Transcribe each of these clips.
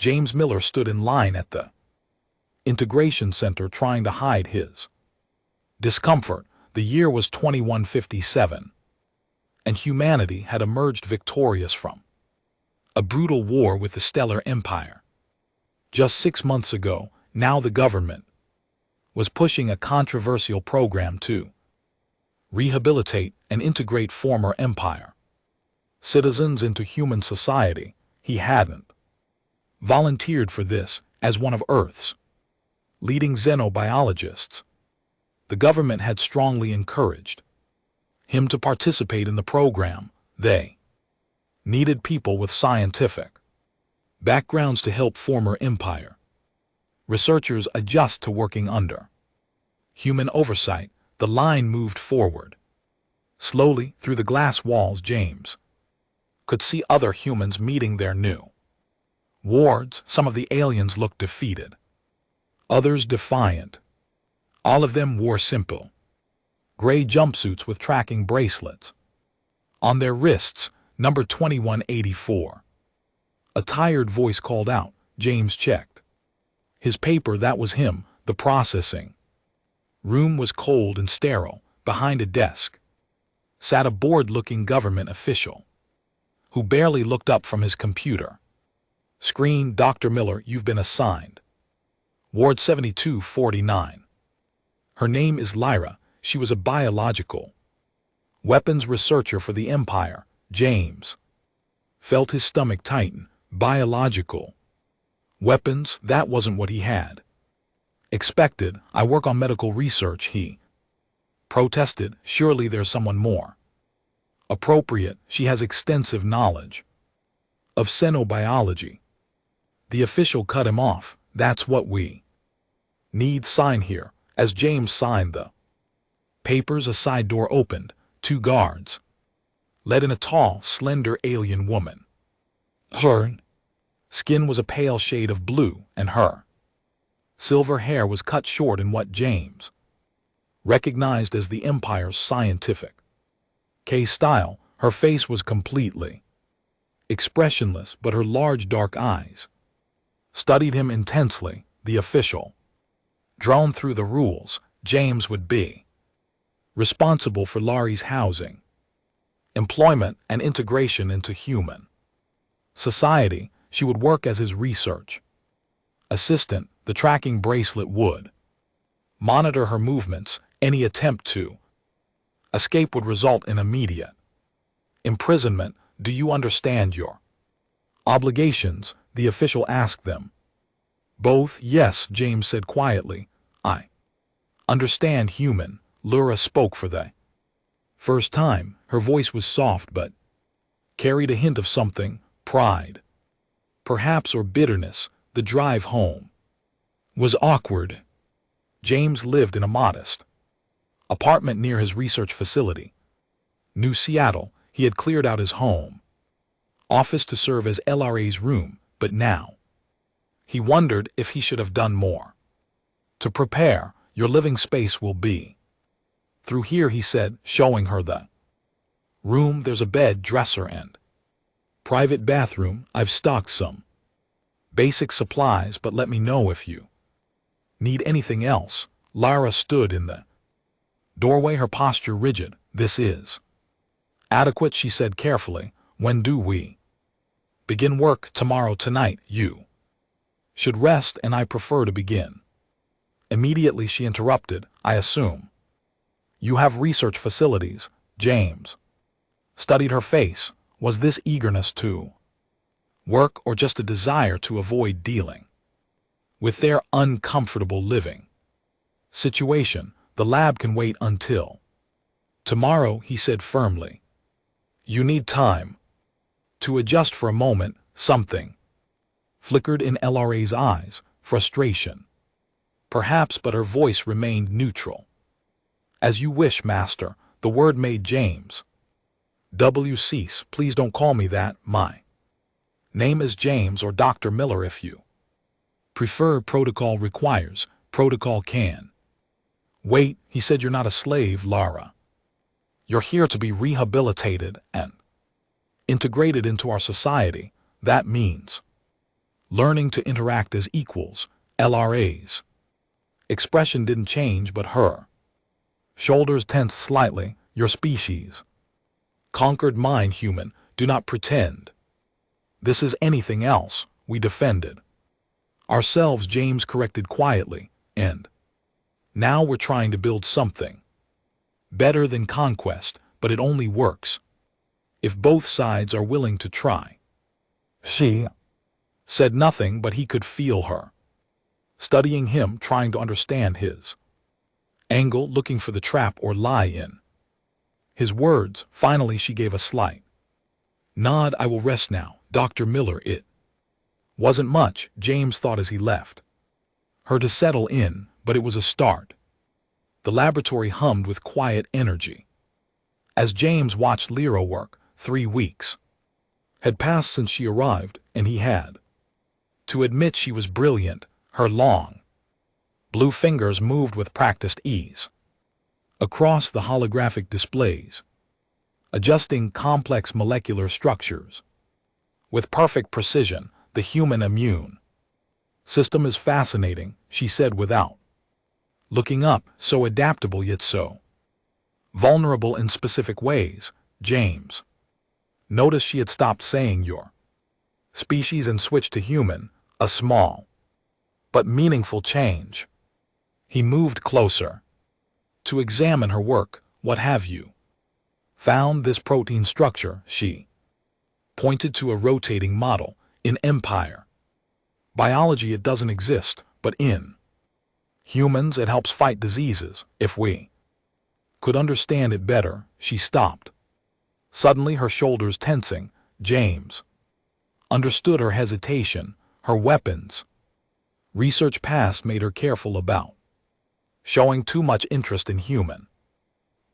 James Miller stood in line at the integration center trying to hide his discomfort. The year was 2157, and humanity had emerged victorious from a brutal war with the Stellar Empire. Just 6 months ago, now the government was pushing a controversial program to rehabilitate and integrate former empire citizens into human society. He hadn't volunteered for this as one of Earth's leading xenobiologists. The government had strongly encouraged him to participate in the program. They needed people with scientific backgrounds to help former empire researchers adjust to working under human oversight. The line moved forward. Slowly, through the glass walls, James could see other humans meeting their new wards. Some of the aliens looked defeated, others defiant. All of them wore simple gray jumpsuits with tracking bracelets on their wrists. Number 2184. A tired voice called out. James checked his paper. That was him. The processing room was cold and sterile. Behind a desk sat a bored-looking government official who barely looked up from his computer screen. Dr. Miller, you've been assigned Ward 7249. Her name is Lyra. She was a biological weapons researcher for the Empire. James felt his stomach tighten. Biological weapons, that wasn't what he had expected. I work on medical research, he protested. Surely there's someone more appropriate. She has extensive knowledge of xenobiology. The official cut him off. That's what we need. Sign here. As James signed the papers, a side door opened. 2 guards led in a tall, slender alien woman. Her skin was a pale shade of blue, and her silver hair was cut short in what James recognized as the Empire's scientific style. Her face was completely expressionless, but her large dark eyes studied him intensely. The official droned through the rules. James would be responsible for Laurie's housing, employment, and integration into human society. She would work as his research assistant. The tracking bracelet would monitor her movements. Any attempt to escape would result in immediate imprisonment. Do you understand your obligations? The official asked them. Both. Yes, James said quietly. I understand. Human. Lyra spoke for the first time. Her voice was soft but carried a hint of something, pride, perhaps, or bitterness. The drive home was awkward. James lived in a modest apartment near his research facility, New Seattle. He had cleared out his home office to serve as LRA's room, but now he wondered if he should have done more to prepare. Your living space will be through here, he said, showing her the room. There's a bed, dresser, and private bathroom. I've stocked some basic supplies, but let me know if you need anything else. Lara stood in the doorway, her posture rigid. This is adequate, she said carefully. When do we begin work? Tomorrow. Tonight. You should rest, and I prefer to begin immediately. She interrupted. I assume you have research facilities. James studied her face. Was this eagerness to work, or just a desire to avoid dealing with their uncomfortable living situation? The lab can wait until tomorrow, he said firmly. You need time to adjust. For a moment, something flickered in LRA's eyes. Frustration, perhaps, but her voice remained neutral. As you wish, master. The word made James cease. Please don't call me that. My name is James, or Dr. Miller if you prefer. Protocol requires. Protocol can wait. He said. You're not a slave, Lara. You're here to be rehabilitated and integrated into our society. That means learning to interact as equals, LRAs. Expression didn't change but her. Shoulders tensed slightly, your species. Conquered mind, human, do not pretend. This is anything else, we defended. Ourselves, James corrected quietly, and now we're trying to build something. Better than conquest, but it only works if both sides are willing to try. She said nothing, but he could feel her. Studying him, trying to understand his angle, looking for the trap or lie in his words. Finally she gave a slight nod. I will rest now, Dr. Miller. It wasn't much, James thought as he left her to settle in, but it was a start. The laboratory hummed with quiet energy. As James watched Lyra work, 3 weeks had passed since she arrived, and he had to admit she was brilliant. Her long blue fingers moved with practiced ease across the holographic displays, adjusting complex molecular structures with perfect precision. The human immune system is fascinating, she said without looking up, so adaptable yet so vulnerable in specific ways. James noticed she had stopped saying your species and switched to human, a small but meaningful change. He moved closer to examine her work. What have you found? This protein structure, she pointed to a rotating model. In Empire biology it doesn't exist, but in humans it helps fight diseases. If we could understand it better. She stopped, suddenly her shoulders tensing. James understood her hesitation. Her weapons research past made her careful about showing too much interest in human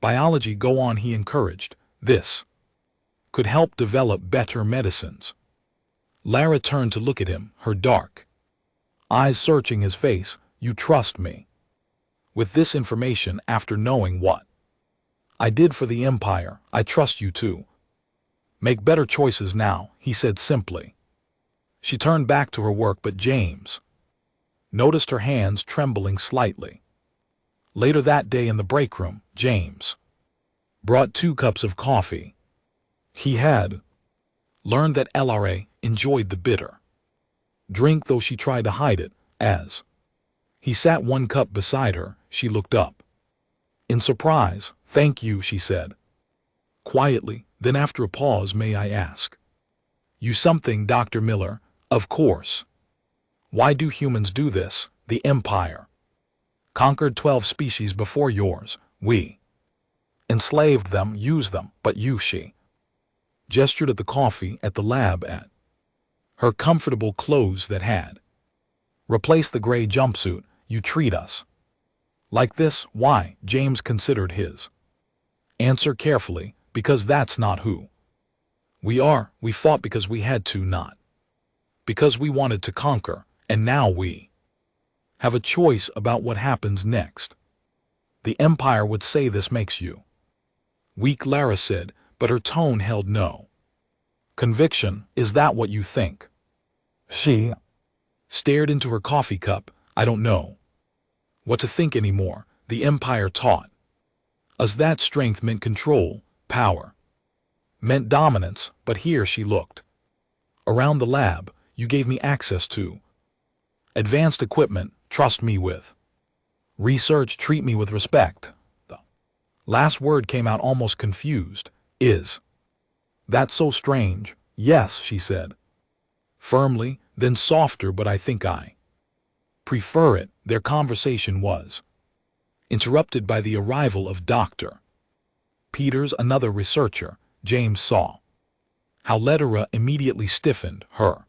biology. Go on, he encouraged. This could help develop better medicines. Lara turned to look at him, her dark eyes searching his face. You trust me with this information after knowing what I did for the Empire? I trust you to make better choices now, he said simply. She turned back to her work, but James noticed her hands trembling slightly. Later that day in the break room, James brought 2 cups of coffee. He had learned that LRA enjoyed the bitter drink, though she tried to hide it. As he sat 1 cup beside her, she looked up in surprise. Thank you, she said quietly. Then after a pause, may I ask you something, Dr. Miller? Of course. Why do humans do this? The Empire conquered 12 species before yours. We enslaved them, used them, but you, she gestured at the coffee at the lab, at her comfortable clothes that had replaced the gray jumpsuit. You treat us like this. Why? James considered his answer carefully. Because that's not who we are. We fought because we had to, not because we wanted to conquer. And now we have a choice about what happens next. The Empire would say this makes you weak, Lara said, but her tone held no conviction. Is that what you think? She stared into her coffee cup. I don't know what to think anymore. The Empire taught us that strength meant control, power meant dominance, but here she looked around the lab. You gave me access to advanced equipment. Trust me with research. Treat me with respect. The last word came out almost confused. Is that so strange? Yes, she said firmly, then softer, but I think I prefer it. Their conversation was interrupted by the arrival of Dr. Peters, another researcher. James saw how Lara immediately stiffened, her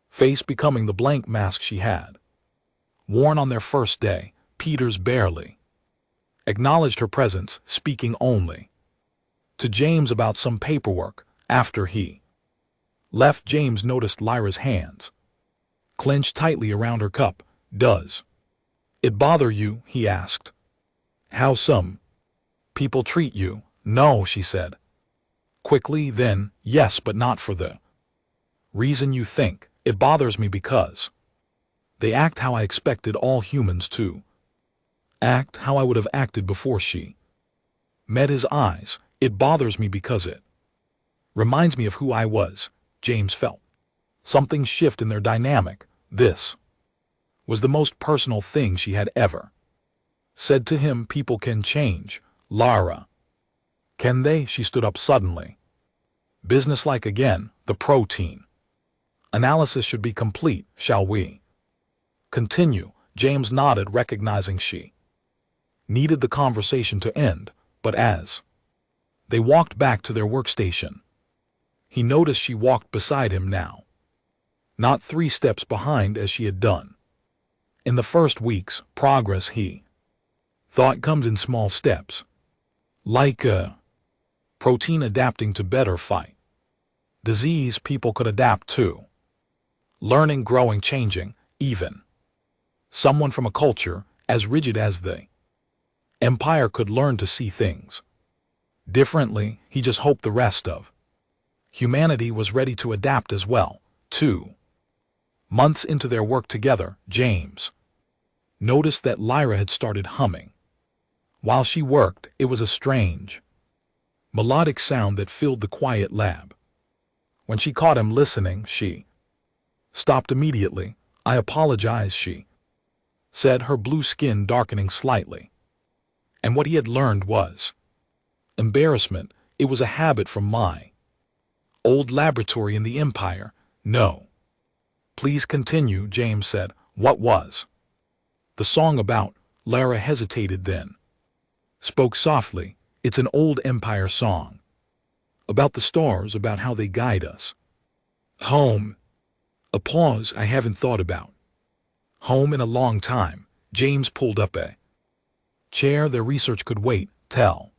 face becoming the blank mask she had worn on their first day. Peters barely acknowledged her presence, speaking only to James about some paperwork. After he left, James noticed Lyra's hands clenched tightly around her cup. Does it bother you? He asked. How some people treat you? No, she said quickly. Then, yes, but not for the reason you think. It bothers me because they act how I expected all humans to act, how I would have acted before she met his eyes. It bothers me because it reminds me of who I was. James felt something shift in their dynamic. This was the most personal thing she had ever said to him. People can change, Lara. Can they? She stood up suddenly. Businesslike again. The protein analysis should be complete. Shall we continue? James nodded, recognizing she needed the conversation to end, but as they walked back to their workstation, he noticed she walked beside him now, not 3 steps behind as she had done in the first weeks. Progress, he thought, comes in small steps, like a protein adapting to better fight disease. People could adapt to learning, growing, changing. Even someone from a culture as rigid as the Empire could learn to see things differently. He just hoped the rest of humanity was ready to adapt as well. 2 months into their work together, James noticed that Lyra had started humming. While she worked, it was a strange, melodic sound that filled the quiet lab. When she caught him listening, she stopped immediately. I apologize, she said, her blue skin darkening slightly. And what he had learned was embarrassment. It was a habit from my old laboratory in the Empire. No. Please continue, James said. What was the song about? Lara hesitated, then spoke softly. It's an old Empire song. About the stars, about how they guide us. Home. A pause. I haven't thought about home in a long time. James pulled up a chair. Their research could wait. Tell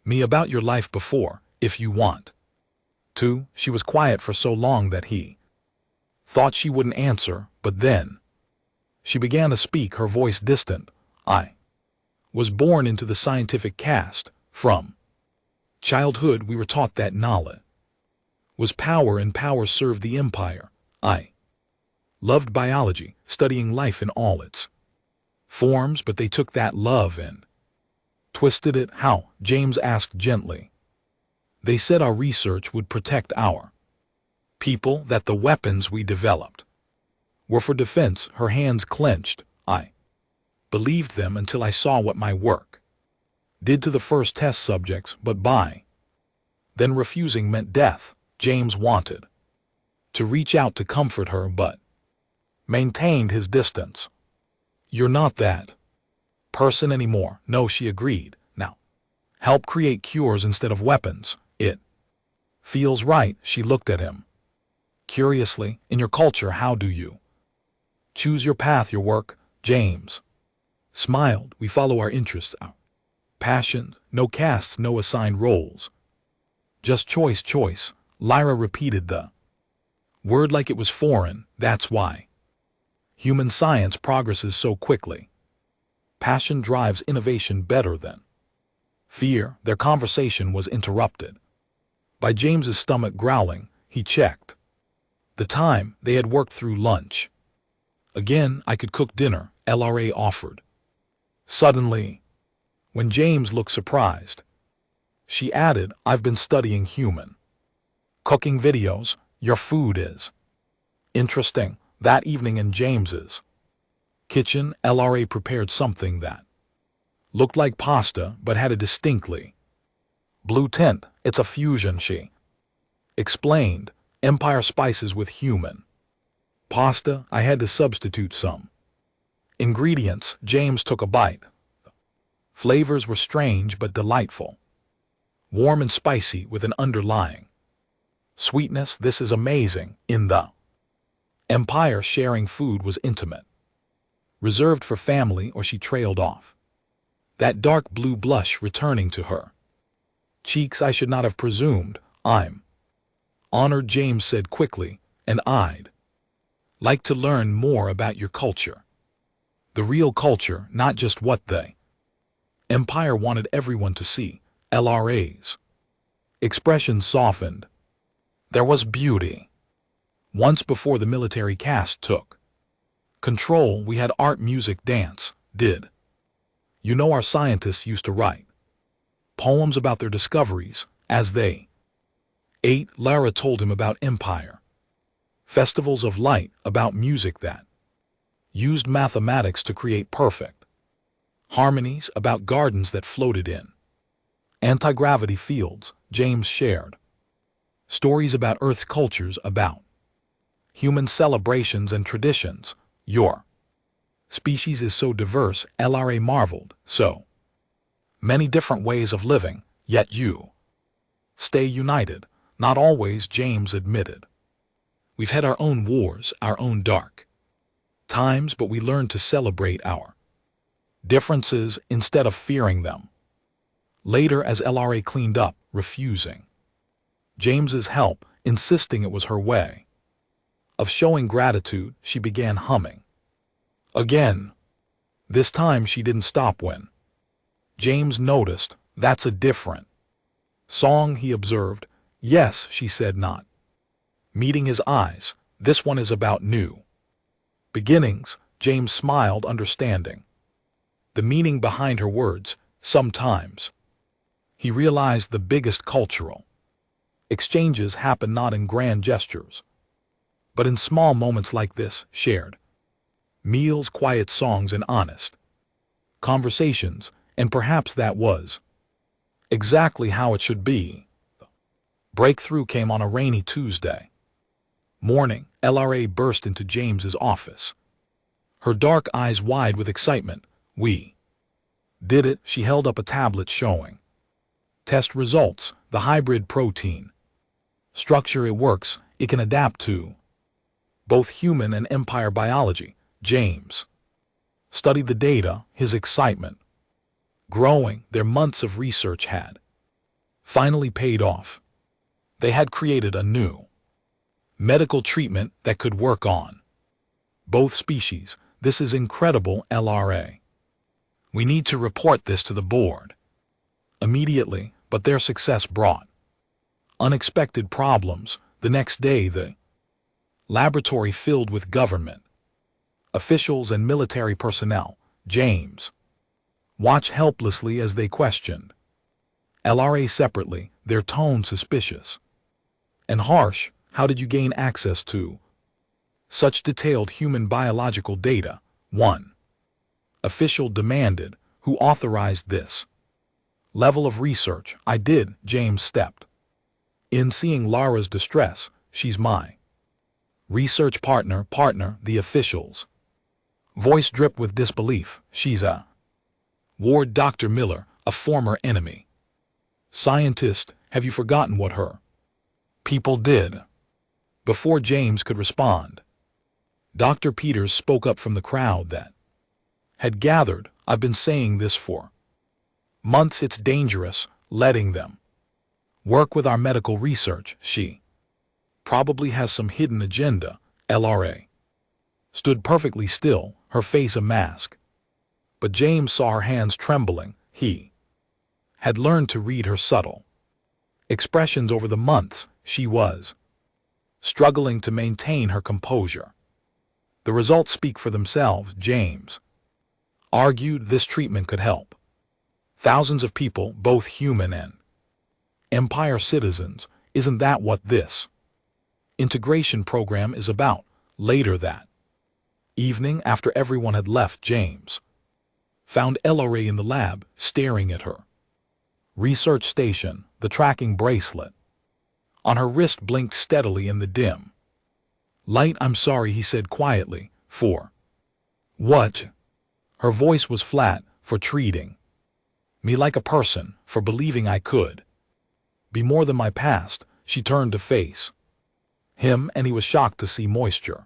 me about your life before, if you want to. She was quiet for so long that he thought she wouldn't answer, but then she began to speak, her voice distant. I was born into the scientific caste. From childhood we were taught that knowledge was power and power served the Empire. I loved biology, studying life in all its forms, but they took that love and twisted it. How? James asked gently. They said our research would protect our people, that the weapons we developed were for defense. Her hands clenched. I believed them until I saw what my work did to the first test subjects, but by then refusing meant death. James wanted to reach out to comfort her, but maintained his distance. You're not that person anymore. No, she agreed. Now, help create cures instead of weapons. It feels right. She looked at him curiously. In your culture, how do you choose your path, your work? James smiled. We follow our interests, our passion. No castes, no assigned roles. Just choice, choice. Lyra repeated the word like it was foreign. That's why human science progresses so quickly. Passion drives innovation better than fear. Their conversation was interrupted by James's stomach growling. He checked the time. They had worked through lunch. Again, I could cook dinner, LRA offered. Suddenly, when James looked surprised, she added, I've been studying human cooking videos. Your food is interesting. That evening in James's kitchen, LRA prepared something that looked like pasta but had a distinctly blue tint. It's a fusion, she explained. Empire spices with human pasta. I had to substitute some ingredients. James took a bite. Flavors were strange but delightful. Warm and spicy with an underlying sweetness. This is amazing. In the Empire, sharing food was intimate, reserved for family, or she trailed off. That dark blue blush returning to her cheeks. I should not have presumed. I'm honored, James said quickly, and I'd like to learn more about your culture. The real culture, not just what the Empire wanted everyone to see. LRA's expression softened. There was beauty, Once before the military caste took control, we had art, music, dance, did. You know, our scientists used to write poems about their discoveries as they ate. Lara told him about empire, festivals of light, about music that used mathematics to create perfect harmonies, about gardens that floated in anti-gravity fields. James shared stories about Earth's cultures, about human celebrations and traditions. Your species is so diverse, Lara marveled, so many different ways of living, yet you stay united. Not always, James admitted. We've had our own wars, our own dark times, but we learned to celebrate our differences instead of fearing them. Later, as Lara cleaned up, refusing James's help, insisting it was her way of showing gratitude, she began humming again. This time she didn't stop when James noticed. That's a different song, he observed. Yes, she said, not meeting his eyes. This one is about new beginnings. James smiled, understanding the meaning behind her words. Sometimes he realized the biggest cultural exchanges happen not in grand gestures, but in small moments like this, shared meals, quiet songs, and honest conversations. And perhaps that was exactly how it should be. Breakthrough came on a rainy Tuesday morning. Lara burst into James's office, her dark eyes wide with excitement. We did it. She held up a tablet showing test results, the hybrid protein structure. It works. It can adapt to both human and empire biology. James studied the data, his excitement growing. Their months of research had finally paid off. They had created a new medical treatment that could work on both species. This is incredible, Lara. We need to report this to the board immediately. But their success brought unexpected problems. The next day, the laboratory filled with government officials and military personnel. James watched helplessly as they questioned Lara separately, their tone suspicious and harsh. How did you gain access to such detailed human biological data? One official demanded. Who authorized this level of research? I did. James stepped in, seeing Lara's distress. She's my research partner, the official's voice dripped with disbelief. She's a ward, Dr. Miller, a former enemy scientist. Have you forgotten what her people did? Before James could respond, Dr. Peters spoke up from the crowd that had gathered. I've been saying this for months. It's dangerous letting them work with our medical research. She probably has some hidden agenda. Lara stood perfectly still, her face a mask. But James saw her hands trembling. He had learned to read her subtle expressions over the months. She was struggling to maintain her composure. The results speak for themselves, James argued. This treatment could help thousands of people, both human and empire citizens. Isn't that what this integration program is about? Later that evening, after everyone had left, James found Lara in the lab, staring at her research station. The tracking bracelet on her wrist blinked steadily in the dim light. I'm sorry, he said quietly. For what? Her voice was flat. For treating me like a person, for believing I could be more than my past. She turned to face him, and he was shocked to see moisture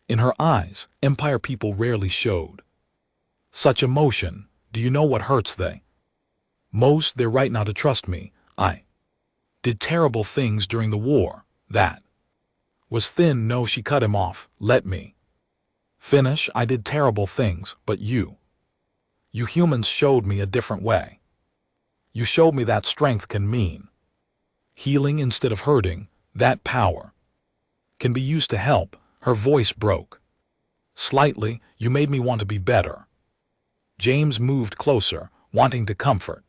in her eyes. Empire people rarely showed such emotion. Do you know what hurts they most? They're right now to trust me. I did terrible things during the war. That was thin. No, she cut him off. Let me finish. I did terrible things, but you humans showed me a different way. You showed me that strength can mean healing instead of hurting, that power can be used to help. Her voice broke. Slightly, you made me want to be better. James moved closer, wanting to comfort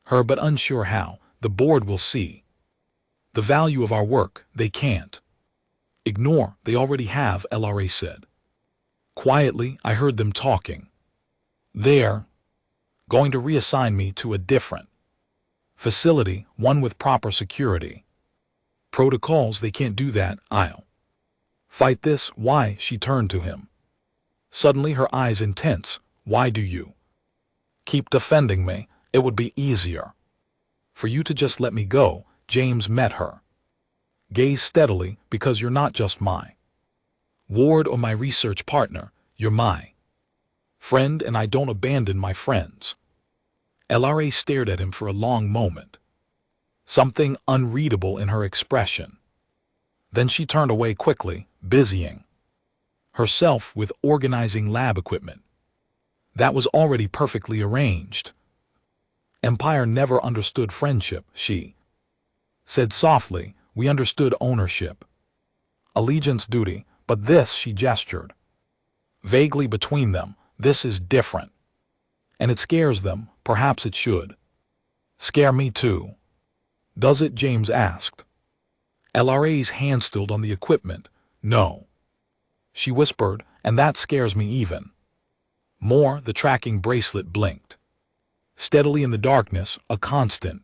her but unsure how. The board will see the value of our work. They can't ignore. They already have, LRA said. Quietly, I heard them talking. They're going to reassign me to a different facility, one with proper security protocols. They can't do that. I'll fight this. Why? She turned to him. Suddenly her eyes intense. Why do you keep defending me? It would be easier for you to just let me go. James met her gaze steadily. Because you're not just my ward or my research partner, you're my friend, and I don't abandon my friends. LRA stared at him for a long moment, something unreadable in her expression. Then she turned away quickly, busying herself with organizing lab equipment that was already perfectly arranged. Empire never understood friendship, she said softly. We understood ownership, allegiance, duty, but this, she gestured vaguely between them, this is different. And it scares them. Perhaps it should scare me too. Does it? James asked. LRA's hand stilled on the equipment. No, she whispered, and that scares me even more. The tracking bracelet blinked steadily in the darkness, a constant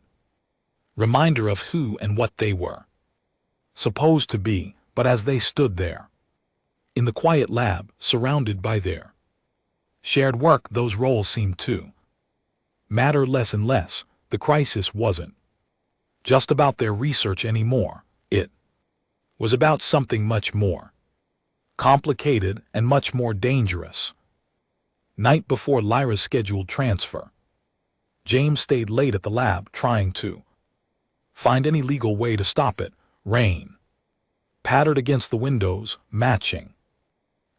reminder of who and what they were supposed to be. But as they stood there in the quiet lab, surrounded by their shared work, those roles seemed to matter less and less. The crisis wasn't just about their research anymore. It was about something much more complicated and much more dangerous. Night before Lyra's scheduled transfer, James stayed late at the lab trying to find any legal way to stop it. Rain pattered against the windows, matching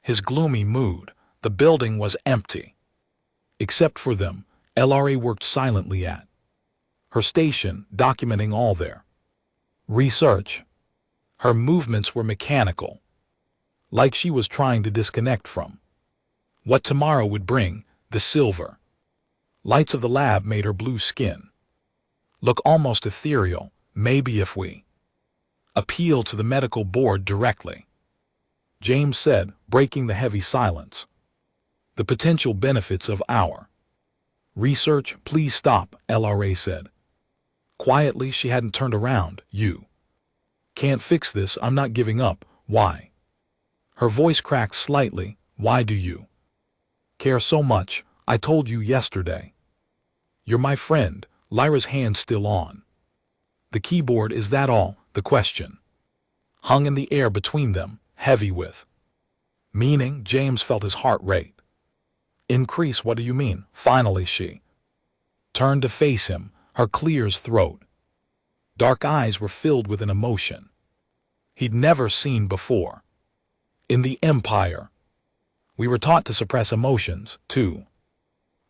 his gloomy mood. The building was empty. Except for them, LRA worked silently at her station, documenting all their research. Her movements were mechanical, like she was trying to disconnect from what tomorrow would bring. The silver lights of the lab made her blue skin look almost ethereal. Maybe if we appeal to the medical board directly, James said, breaking the heavy silence. The potential benefits of our research. Please stop, LRA said. Quietly, she hadn't turned around. You can't fix this. I'm not giving up. Why? Her voice cracked slightly. Why do you care so much? I told you yesterday. You're my friend. Lyra's hand still on the keyboard. Is that all? The question hung in the air between them, heavy with meaning. James felt his heart rate increase. What do you mean? Finally she turned to face him, her clear throat. Dark eyes were filled with an emotion he'd never seen before. In the Empire, we were taught to suppress emotions, to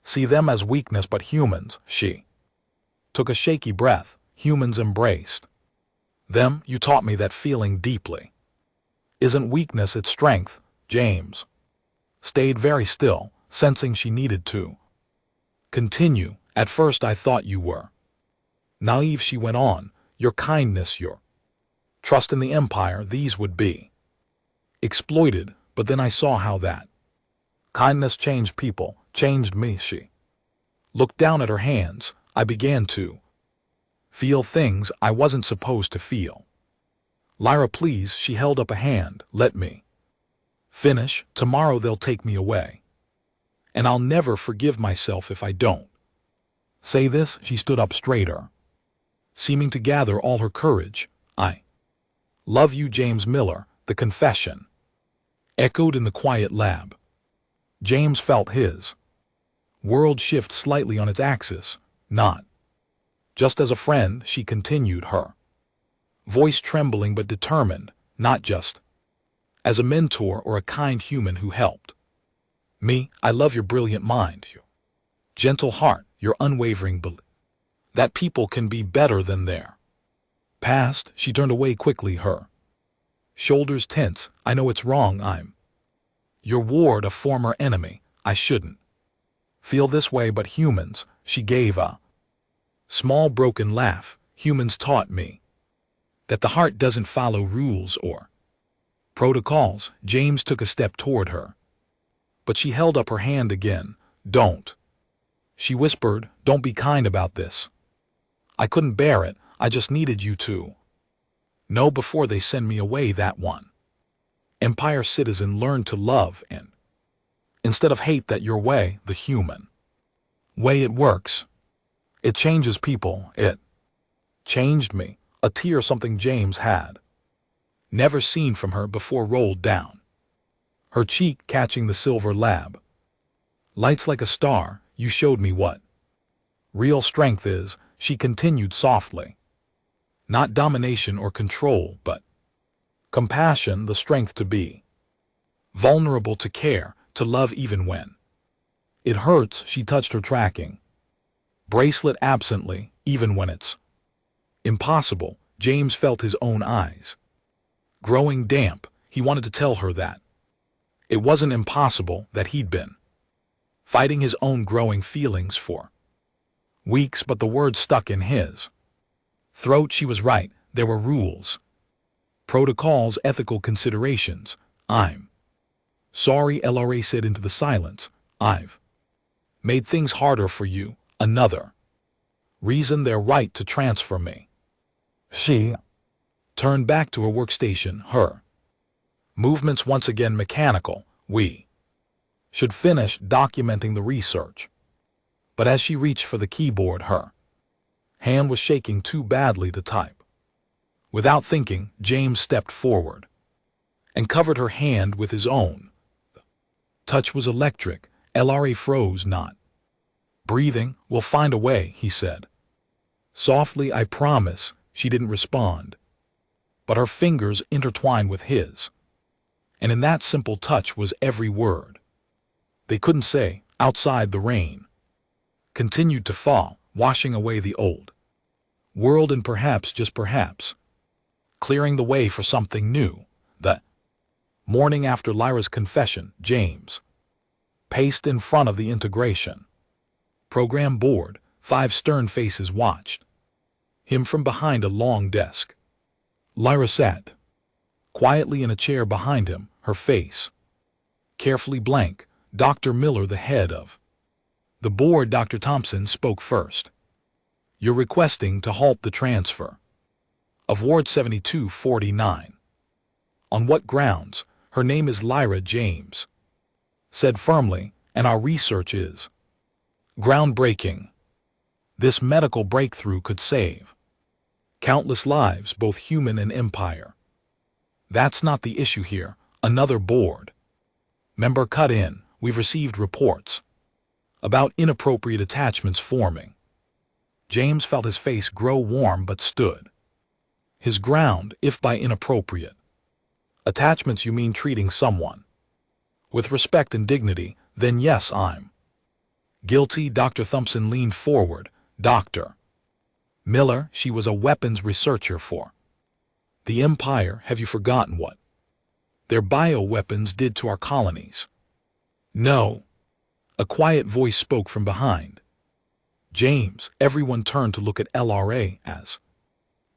see them as weakness, but humans, she took a shaky breath, humans embraced them. You taught me that feeling deeply isn't weakness, it's strength. James stayed very still, sensing she needed to continue. At first I thought you were naive, she went on. Your kindness, your trust in the Empire, these would be exploited. But then I saw how that kindness changed people, changed me. She looked down at her hands. I began to feel things I wasn't supposed to feel. Lyra, please. She held up a hand. Let me finish. Tomorrow they'll take me away, and I'll never forgive myself if I don't say this. She stood up straighter, seeming to gather all her courage. I love you, James Miller. The confession echoed in the quiet lab. James felt his world shift slightly on its axis. Not just as a friend, she continued, her voice trembling but determined. Not just as a mentor or a kind human who helped me. I love your brilliant mind, your gentle heart, your unwavering belief that people can be better than their past. She turned away quickly, her Shoulders tense. I know it's wrong. I'm your ward, a former enemy. I shouldn't feel this way, but humans, she gave a small broken laugh. Humans taught me that the heart doesn't follow rules or protocols. James took a step toward her, but she held up her hand again. Don't. She whispered, don't be kind about this. I couldn't bear it. I just needed you to know before they send me away. That one Empire citizen learned to love and instead of hate. That your way, the human way it works. It changes people. It changed me. A tear, something James had never seen from her before, rolled down her cheek, catching the silver lab. Lights like a star. You showed me what real strength is, she continued softly. Not domination or control, but compassion, the strength to be vulnerable, to care, to love even when it hurts. She touched her tracking bracelet absently. Even when it's impossible. James felt his own eyes growing damp. He wanted to tell her that it wasn't impossible, that he'd been fighting his own growing feelings for weeks, but the words stuck in his throat. She was right. There were rules, protocols, ethical considerations. I'm sorry, LRA said into the silence. I've made things harder for you. Another reason they're right to transfer me. She turned back to her workstation, her movements once again mechanical. We should finish documenting the research. But as she reached for the keyboard, her hand was shaking too badly to type. Without thinking, James stepped forward and covered her hand with his own. The touch was electric. LRA froze, not breathing. We'll find a way, he said softly. I promise. She didn't respond, but her fingers intertwined with his, and in that simple touch was every word they couldn't say. Outside, the rain continued to fall, washing away the old world and perhaps, just perhaps, clearing the way for something new. The morning after Lyra's confession, James paced in front of the integration program board. 5 stern faces watched him from behind a long desk. Lyra sat quietly in a chair behind him, her face carefully blank. Dr. Miller, the head of the board, Dr. Thompson, spoke first. You're requesting to halt the transfer of Ward 7249. On what grounds? Her name is Lyra, James said firmly, and our research is groundbreaking. This medical breakthrough could save countless lives, both human and Empire. That's not the issue here. Another board member cut in. We've received reports about inappropriate attachments forming. James felt his face grow warm but stood his ground. If by inappropriate attachments you mean treating someone with respect and dignity, then yes, I'm guilty. Dr. Thompson leaned forward. Dr. Miller, she was a weapons researcher for the Empire. Have you forgotten what their bioweapons did to our colonies? No. A quiet voice spoke from behind James. Everyone turned to look at LRA as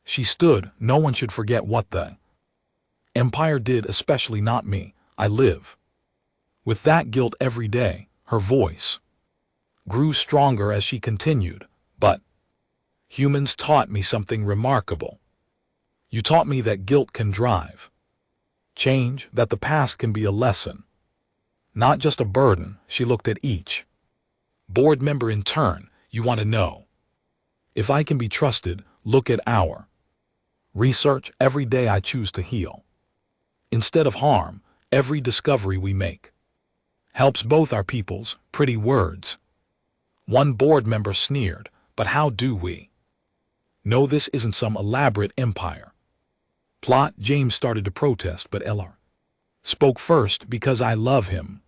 she stood. No one should forget what the Empire did, especially not me. I live with that guilt every day. Her voice grew stronger as she continued. But humans taught me something remarkable. You taught me that guilt can drive change, that the past can be a lesson, not just a burden. She looked at each board member in turn. You want to know if I can be trusted? Look at our research. Every day I choose to heal instead of harm. Every discovery we make helps both our peoples. Pretty words. One board member sneered. But how do we know this isn't some elaborate Empire plot? James started to protest, but LR spoke first. Because I love him.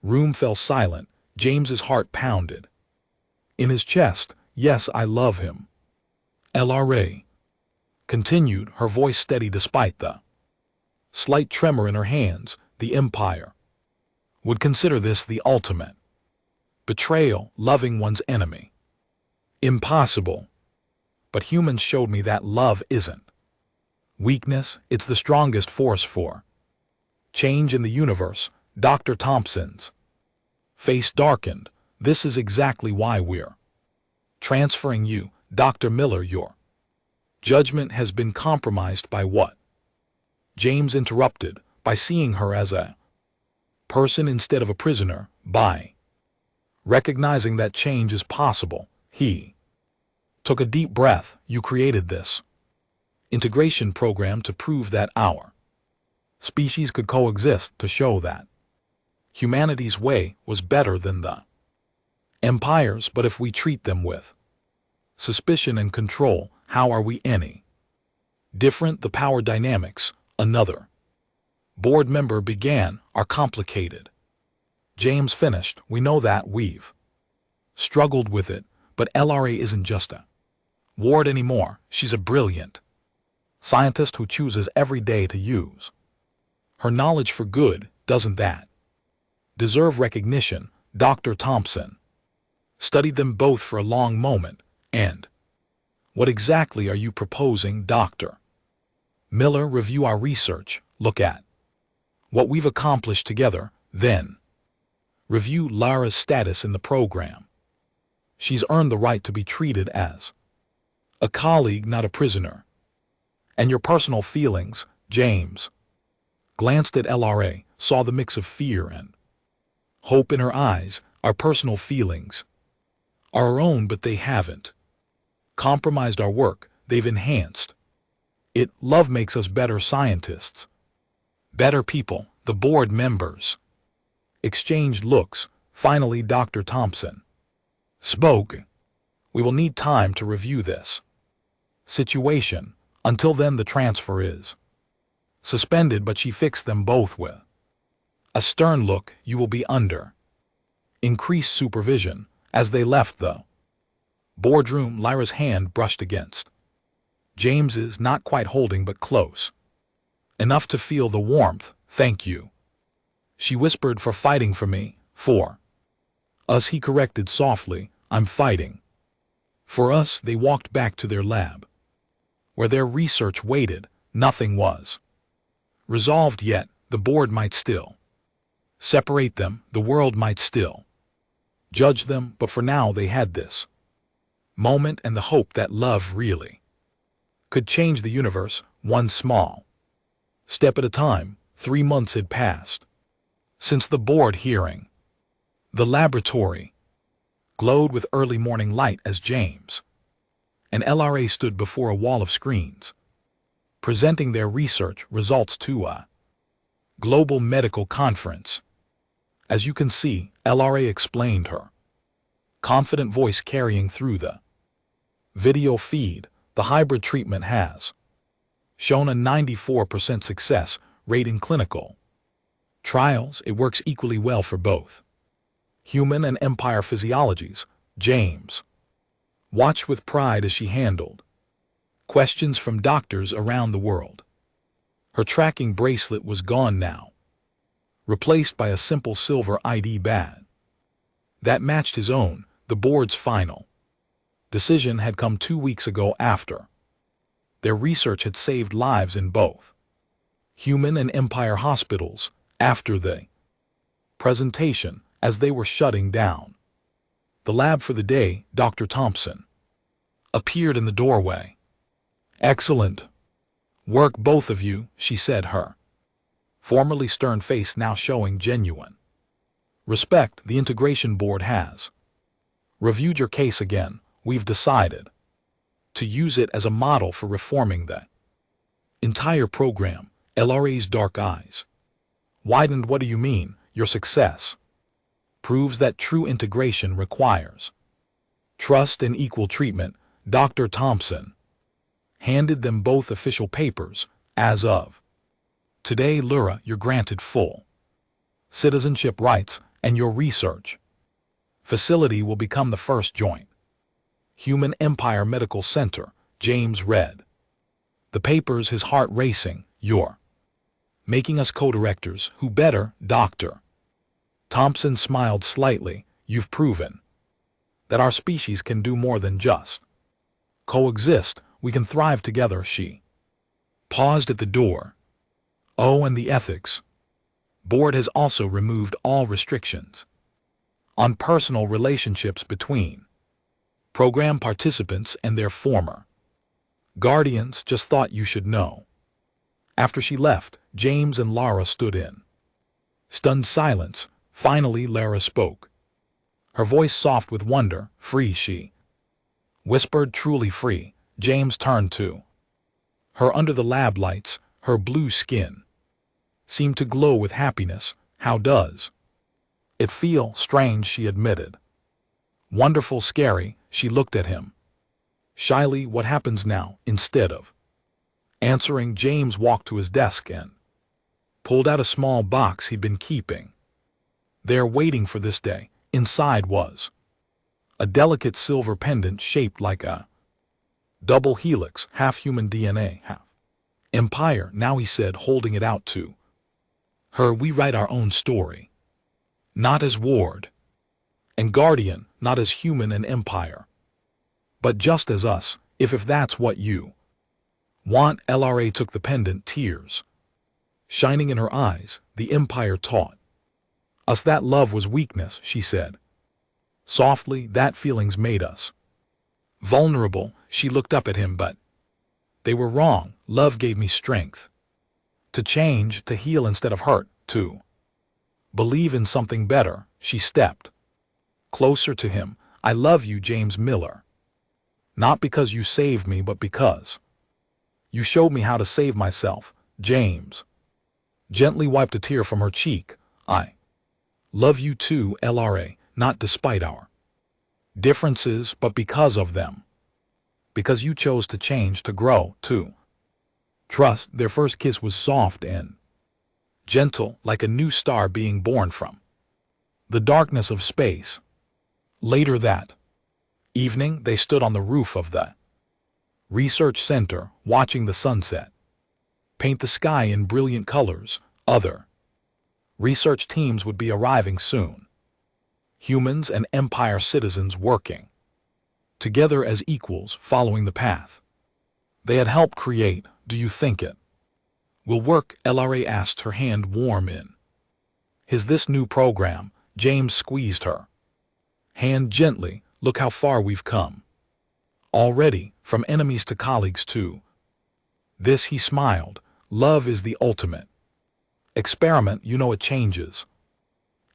Room fell silent. James's heart pounded in his chest. Yes, I love him. LRA continued, her voice steady despite the Slight tremor in her hands, the Empire would consider this the ultimate betrayal, loving one's enemy. Impossible. But humans showed me that love isn't weakness, it's the strongest force for change in the universe. Dr. Thompson's face darkened. This is exactly why we're transferring you, Dr. Miller. Your judgment has been compromised by what? James interrupted, by seeing her as a person instead of a prisoner, by recognizing that change is possible. He took a deep breath. You created this integration program to prove that our species could coexist, to show that humanity's way was better than the Empire's. But if we treat them with suspicion and control, how are we any different? The power dynamics, another board member began, are complicated. James finished. We know that. We've struggled with it, but LRA isn't just a ward anymore. She's a brilliant scientist who chooses every day to use her knowledge for good. Doesn't that deserve recognition? Dr. Thompson studied them both for a long moment. And what exactly are you proposing, Dr. Miller? Review our research, look at what we've accomplished together, then review Lara's status in the program. She's earned the right to be treated as a colleague, not a prisoner. And your personal feelings. James glanced at LRA, saw the mix of fear and hope in her eyes. Our personal feelings are our own, but they haven't compromised our work. They've enhanced it. Love makes us better scientists, better people. The board members exchanged looks. Finally, Dr. Thompson spoke. We will need time to review this situation. Until then, the transfer is suspended. But she fixed them both with a stern look. You will be under increased supervision. As they left the boardroom, Lyra's hand brushed against James's, not quite holding but close enough to feel the warmth. Thank you, she whispered, for fighting for me. For us, he corrected softly. I'm fighting for us. They walked back to their lab, where their research waited. Nothing was resolved yet. The board might still separate them. The world might still judge them. But for now, they had this moment and the hope that love really could change the universe, one small step at a time. 3 months had passed since the board hearing. The laboratory glowed with early morning light as James and LRA stood before a wall of screens, presenting their research results to a global medical conference. As you can see, LRA explained, her confident voice carrying through the video feed, the hybrid treatment has shown a 94% success rate in clinical trials. It works equally well for both human and Empire physiologies. James watched with pride as she handled questions from doctors around the world. Her tracking bracelet was gone now, replaced by a simple silver ID badge that matched his own. The board's final decision had come 2 weeks ago after their research had saved lives in both human and Empire hospitals. After the presentation, as they were shutting down the lab for the day, Dr. Thompson appeared in the doorway. Excellent work, both of you, she said, her formerly stern face now showing genuine respect. The integration board has reviewed your case again. We've decided to use it as a model for reforming the entire program. LRA's dark eyes widened. What do you mean? Your success proves that true integration requires trust and equal treatment. Dr. Thompson handed them both official papers. As of today, Lyra, you're granted full citizenship rights, and your research facility will become the first joint Human Empire Medical Center. James read the papers, his heart racing. Your making us co-directors. Who better, Doctor? Thompson smiled slightly. You've proven that our species can do more than just coexist. We can thrive together. She paused at the door. Oh, and the ethics board has also removed all restrictions on personal relationships between program participants and their former guardians. Just thought you should know. After she left, James and Lara stood in stunned silence. Finally, Lara spoke, her voice soft with wonder. Free, she whispered. Truly free. James turned to her under the lab lights. Her blue skin seemed to glow with happiness. How does it feel? Strange, she admitted. Wonderful, scary. She looked at him shyly. What happens now? Instead of answering, James walked to his desk and pulled out a small box he'd been keeping there, waiting for this day. Inside was a delicate silver pendant shaped like a double helix, half human DNA, half empire. Now, he said, holding it out to her, we write our own story, not as ward and guardian, not as human and empire, but just as us, if that's what you want. LRA took the pendant, tears shining in her eyes. The empire taught us that love was weakness, she said softly, that feelings made us vulnerable. She looked up at him, but they were wrong. Love gave me strength to change, to heal instead of hurt, to believe in something better. She stepped closer to him. I love you, James Miller, not because you saved me, but because you showed me how to save myself. James gently wiped a tear from her cheek. I love you too, LRA, not despite our differences, but because of them. Because you chose to change, to grow, to trust. Their first kiss was soft and gentle, like a new star being born from the darkness of space. Later that evening, they stood on the roof of the research center, watching the sunset paint the sky in brilliant colors. Other research teams would be arriving soon. Humans and Empire citizens working together as equals, following the path they had helped create. Do you think it will work? LRA asked, her hand warm in his. This new program, James squeezed her hand gently. Look how far we've come already, from enemies to colleagues too. This, he smiled. Love is the ultimate experiment. You know, it changes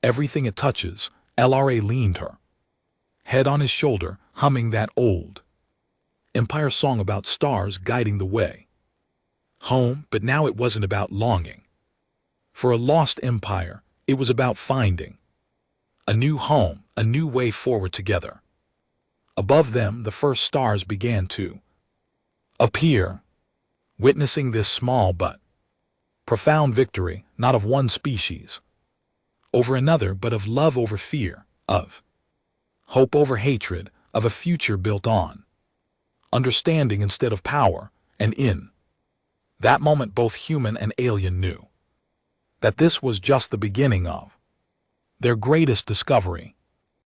everything it touches. LRA leaned her head on his shoulder, humming that old Empire song about stars guiding the way home. But now it wasn't about longing for a lost empire. It was about finding a new home, a new way forward together. Above them, the first stars began to appear, witnessing this small but profound victory, not of one species over another, but of love over fear, of hope over hatred, of a future built on understanding instead of power. And in that moment, both human and alien knew that this was just the beginning of their greatest discovery.